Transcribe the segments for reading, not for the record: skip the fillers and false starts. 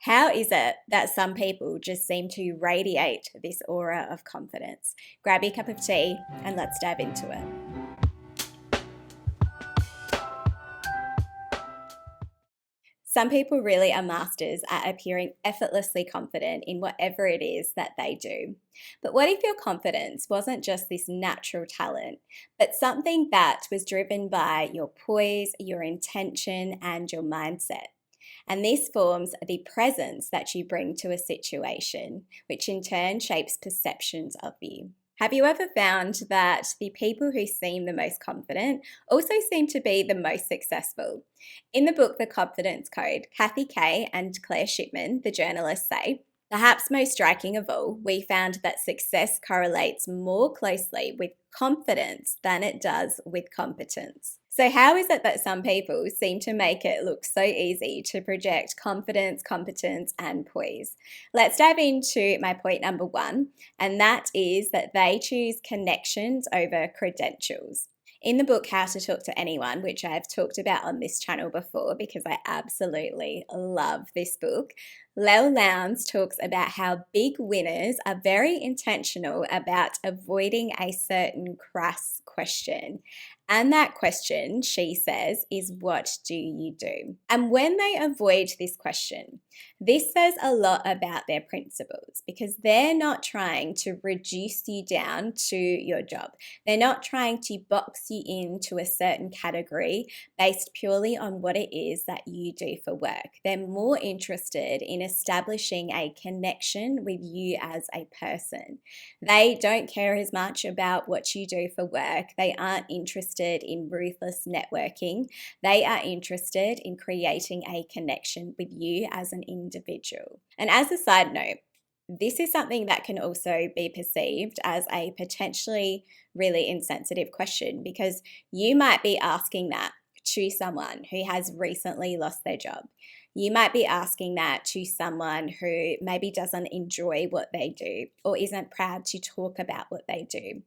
How is it that some people just seem to radiate this aura of confidence? Grab your cup of tea and let's dive into it. Some people really are masters at appearing effortlessly confident in whatever it is that they do. But what if your confidence wasn't just this natural talent, but something that was driven by your poise, your intention, and your mindset? And this forms the presence that you bring to a situation, which in turn shapes perceptions of you. Have you ever found that the people who seem the most confident also seem to be the most successful? In the book The Confidence Code, Kathy Kay and Claire Shipman, the journalists, say, perhaps most striking of all, we found that success correlates more closely with confidence than it does with competence. So, how is it that some people seem to make it look so easy to project confidence, competence, and poise? Let's dive into my point number one, and that is that they choose connections over credentials. In the book How to Talk to Anyone, which I've talked about on this channel before because I absolutely love this book, Lowndes talks about how big winners are very intentional about avoiding a certain crass question. And that question, she says, is what do you do? And when they avoid this question, this says a lot about their principles because they're not trying to reduce you down to your job. They're not trying to box you into a certain category based purely on what it is that you do for work. They're more interested in establishing a connection with you as a person. They don't care as much about what you do for work. They aren't interested in ruthless networking. They are interested in creating a connection with you as an individual. And as a side note, this is something that can also be perceived as a potentially really insensitive question because you might be asking that to someone who has recently lost their job. You might be asking that to someone who maybe doesn't enjoy what they do or isn't proud to talk about what they do.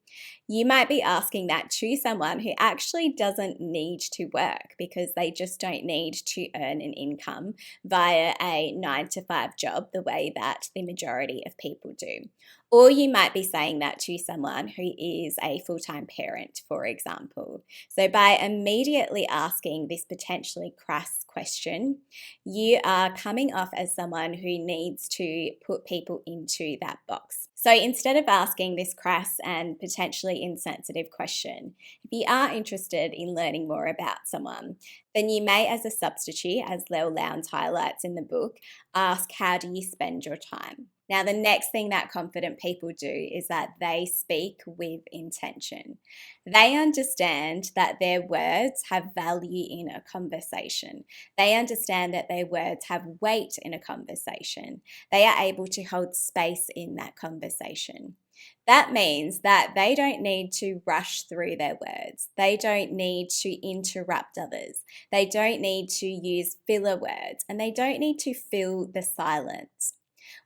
You might be asking that to someone who actually doesn't need to work because they just don't need to earn an income via a 9-to-5 job the way that the majority of people do. Or you might be saying that to someone who is a full-time parent, for example. So by immediately asking this potentially crass question, you are coming off as someone who needs to put people into that box. So instead of asking this crass and potentially insensitive question, if you are interested in learning more about someone, then you may, as a substitute, as Lowndes highlights in the book, ask, how do you spend your time? Now, the next thing that confident people do is that they speak with intention. They understand that their words have value in a conversation. They understand that their words have weight in a conversation. They are able to hold space in that conversation. That means that they don't need to rush through their words. They don't need to interrupt others. They don't need to use filler words, and they don't need to fill the silence.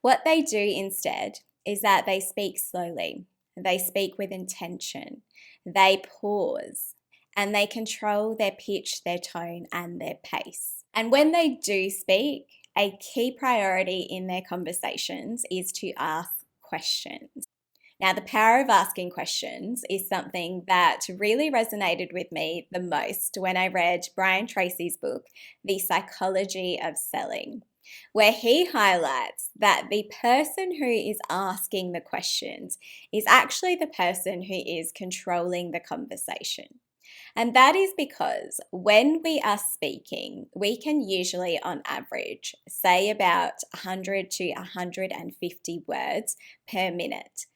What they do instead is that they speak slowly, they speak with intention, they pause, and they control their pitch, their tone, and their pace. And when they do speak, a key priority in their conversations is to ask questions. Now, the power of asking questions is something that really resonated with me the most when I read Brian Tracy's book, The Psychology of Selling, where he highlights that the person who is asking the questions is actually the person who is controlling the conversation. And that is because when we are speaking, we can usually, on average, say about 100 to 150 words per minute.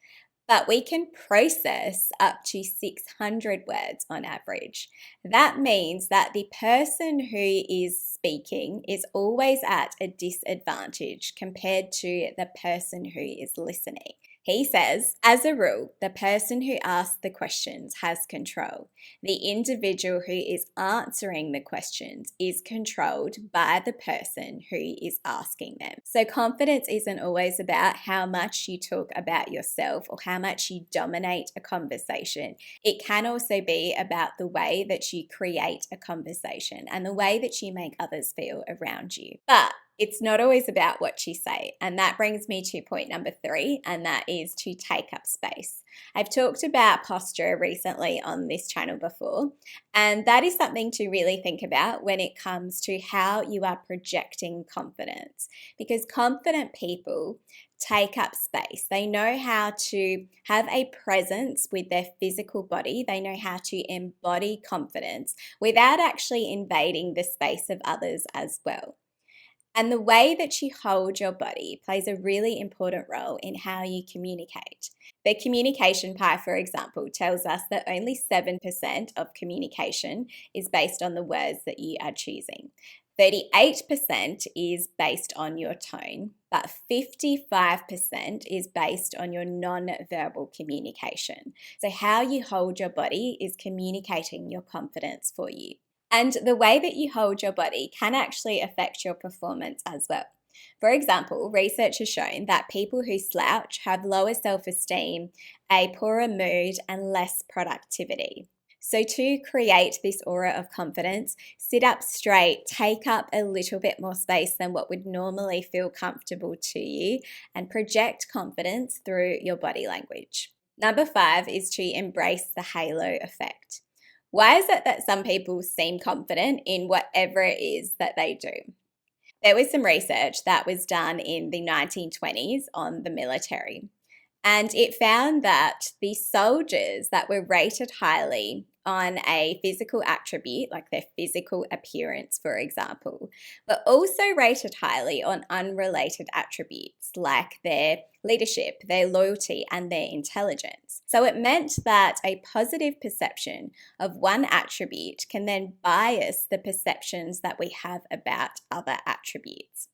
But we can process up to 600 words on average. That means that the person who is speaking is always at a disadvantage compared to the person who is listening. He says, as a rule, the person who asks the questions has control. The individual who is answering the questions is controlled by the person who is asking them. So confidence isn't always about how much you talk about yourself or how much you dominate a conversation. It can also be about the way that you create a conversation and the way that you make others feel around you. But It's not always about what you say. And that brings me to point number 3, and that is to take up space. I've talked about posture recently on this channel before, and that is something to really think about when it comes to how you are projecting confidence. Because confident people take up space. They know how to have a presence with their physical body, they know how to embody confidence without actually invading the space of others as well. And the way that you hold your body plays a really important role in how you communicate. The communication pie, for example, tells us that only 7% of communication is based on the words that you are choosing. 38% is based on your tone, but 55% is based on your non-verbal communication. So, how you hold your body is communicating your confidence for you. And the way that you hold your body can actually affect your performance as well. For example, research has shown that people who slouch have lower self esteem, a poorer mood, and less productivity. So, to create this aura of confidence, sit up straight, take up a little bit more space than what would normally feel comfortable to you, and project confidence through your body language. Number 5 is to embrace the halo effect. Why is it that some people seem confident in whatever it is that they do? There was some research that was done in the 1920s on the military. And it found that the soldiers that were rated highly on a physical attribute, like their physical appearance, for example, but also rated highly on unrelated attributes like their leadership, their loyalty, and their intelligence. So it meant that a positive perception of one attribute can then bias the perceptions that we have about other attributes.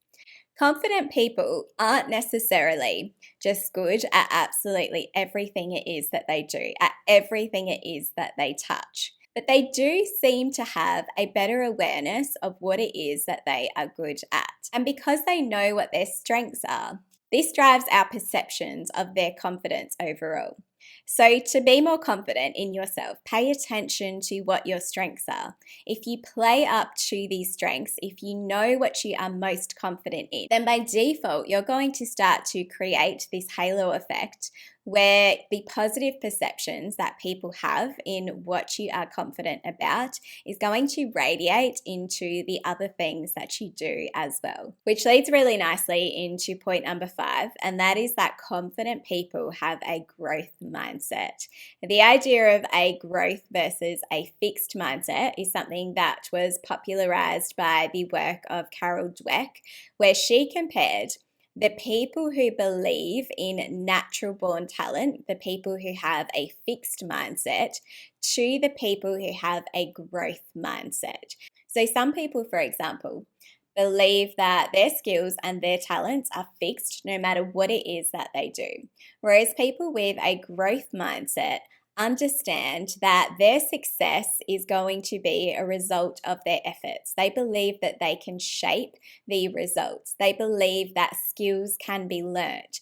Confident people aren't necessarily just good at absolutely everything it is that they do, at everything it is that they touch. But they do seem to have a better awareness of what it is that they are good at. And because they know what their strengths are, this drives our perceptions of their confidence overall. So, to be more confident in yourself, pay attention to what your strengths are. If you play up to these strengths, if you know what you are most confident in, then by default, you're going to start to create this halo effect where the positive perceptions that people have in what you are confident about is going to radiate into the other things that you do as well. Which leads really nicely into point number 5, and that is that confident people have a growth mindset. The idea of a growth versus a fixed mindset is something that was popularized by the work of Carol Dweck, where she compared the people who believe in natural born talent, the people who have a fixed mindset, to the people who have a growth mindset. So, some people, for example, believe that their skills and their talents are fixed no matter what it is that they do. Whereas people with a growth mindset understand that their success is going to be a result of their efforts. They believe that they can shape the results. They believe that skills can be learned.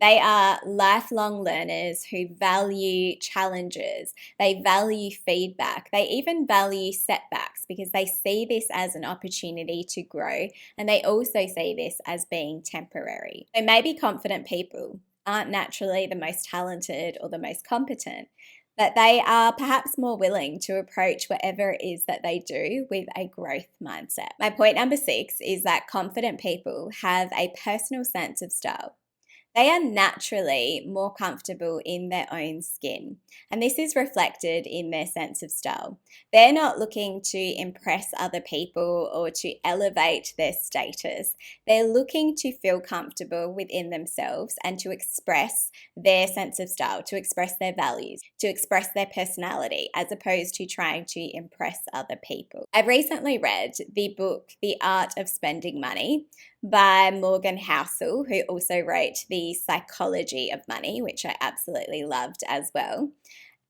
They are lifelong learners who value challenges. They value feedback. They even value setbacks because they see this as an opportunity to grow, and they also see this as being temporary. So maybe confident people aren't naturally the most talented or the most competent, but they are perhaps more willing to approach whatever it is that they do with a growth mindset. My point number 6 is that confident people have a personal sense of style. They are naturally more comfortable in their own skin, and this is reflected in their sense of style. They're not looking to impress other people or to elevate their status. They're looking to feel comfortable within themselves and to express their sense of style, to express their values, to express their personality, as opposed to trying to impress other people. I've recently read the book, The Art of Spending Money, by Morgan Housel, who also wrote The Psychology of Money, which I absolutely loved as well.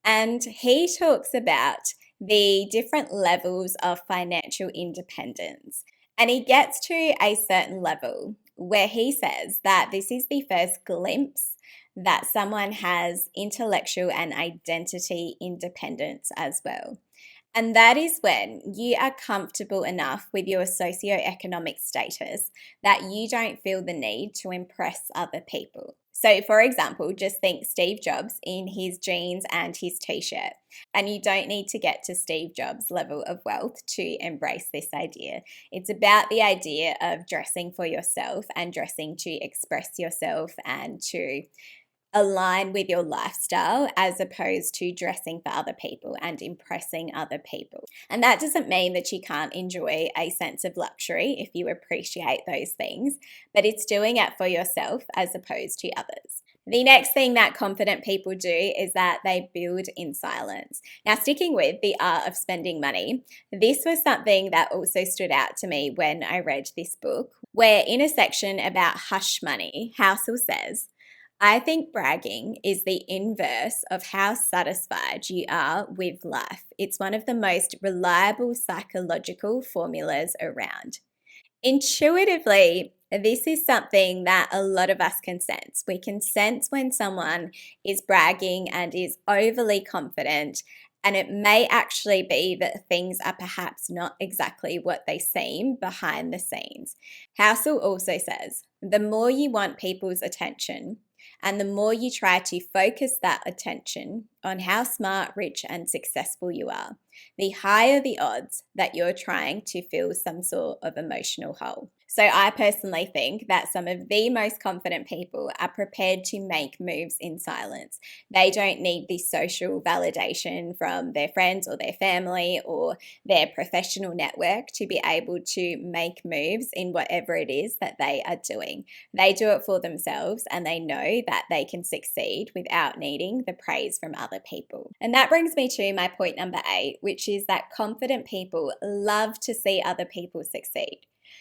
And he talks about the different levels of financial independence. And he gets to a certain level where he says that this is the first glimpse that someone has intellectual and identity independence as well. And that is when you are comfortable enough with your socioeconomic status that you don't feel the need to impress other people. So, for example, just think Steve Jobs in his jeans and his t shirt. And you don't need to get to Steve Jobs' level of wealth to embrace this idea. It's about the idea of dressing for yourself and dressing to express yourself and to align with your lifestyle as opposed to dressing for other people and impressing other people. And that doesn't mean that you can't enjoy a sense of luxury if you appreciate those things, but it's doing it for yourself as opposed to others. The next thing that confident people do is that they build in silence. Now, sticking with the art of spending money, this was something that also stood out to me when I read this book, where in a section about hush money, Housel says, I think bragging is the inverse of how satisfied you are with life. It's one of the most reliable psychological formulas around. Intuitively, this is something that a lot of us can sense. We can sense when someone is bragging and is overly confident, and it may actually be that things are perhaps not exactly what they seem behind the scenes. Housel also says the more you want people's attention, and the more you try to focus that attention on how smart, rich, and successful you are, the higher the odds that you're trying to fill some sort of emotional hole. So, I personally think that some of the most confident people are prepared to make moves in silence. They don't need the social validation from their friends or their family or their professional network to be able to make moves in whatever it is that they are doing. They do it for themselves and they know that they can succeed without needing the praise from other people. And that brings me to my point number 8, which is that confident people love to see other people succeed.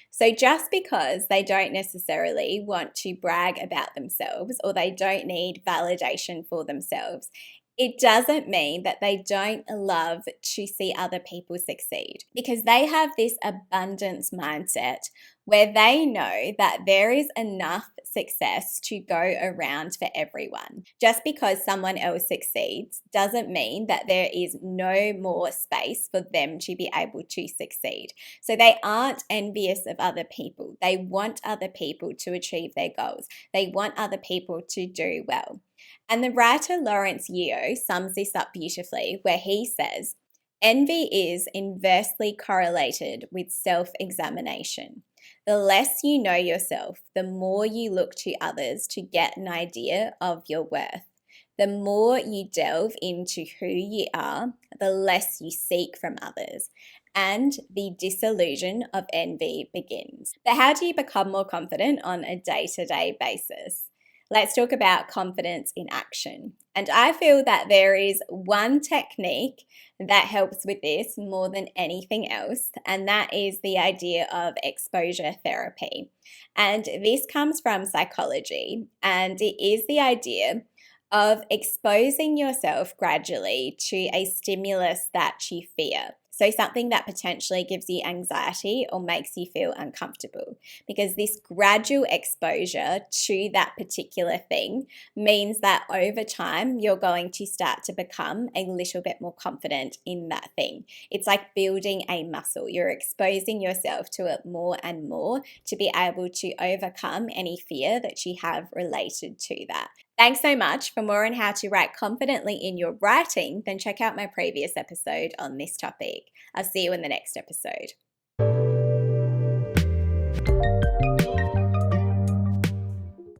So, just because they don't necessarily want to brag about themselves or they don't need validation for themselves, it doesn't mean that they don't love to see other people succeed, because they have this abundance mindset where they know that there is enough success to go around for everyone. Just because someone else succeeds doesn't mean that there is no more space for them to be able to succeed. So they aren't envious of other people. They want other people to achieve their goals. They want other people to do well. And the writer Lawrence Yeo sums this up beautifully, where he says, envy is inversely correlated with self-examination. The less you know yourself, the more you look to others to get an idea of your worth. The more you delve into who you are, the less you seek from others, and the disillusion of envy begins. But how do you become more confident on a day-to-day basis? Let's talk about confidence in action. And I feel that there is one technique that helps with this more than anything else, and that is the idea of exposure therapy. And this comes from psychology, and it is the idea of exposing yourself gradually to a stimulus that you fear. So, something that potentially gives you anxiety or makes you feel uncomfortable, because this gradual exposure to that particular thing means that over time you're going to start to become a little bit more confident in that thing. It's like building a muscle. You're exposing yourself to it more and more to be able to overcome any fear that you have related to that. Thanks so much. For more on how to write confidently in your writing, then check out my previous episode on this topic. I'll see you in the next episode.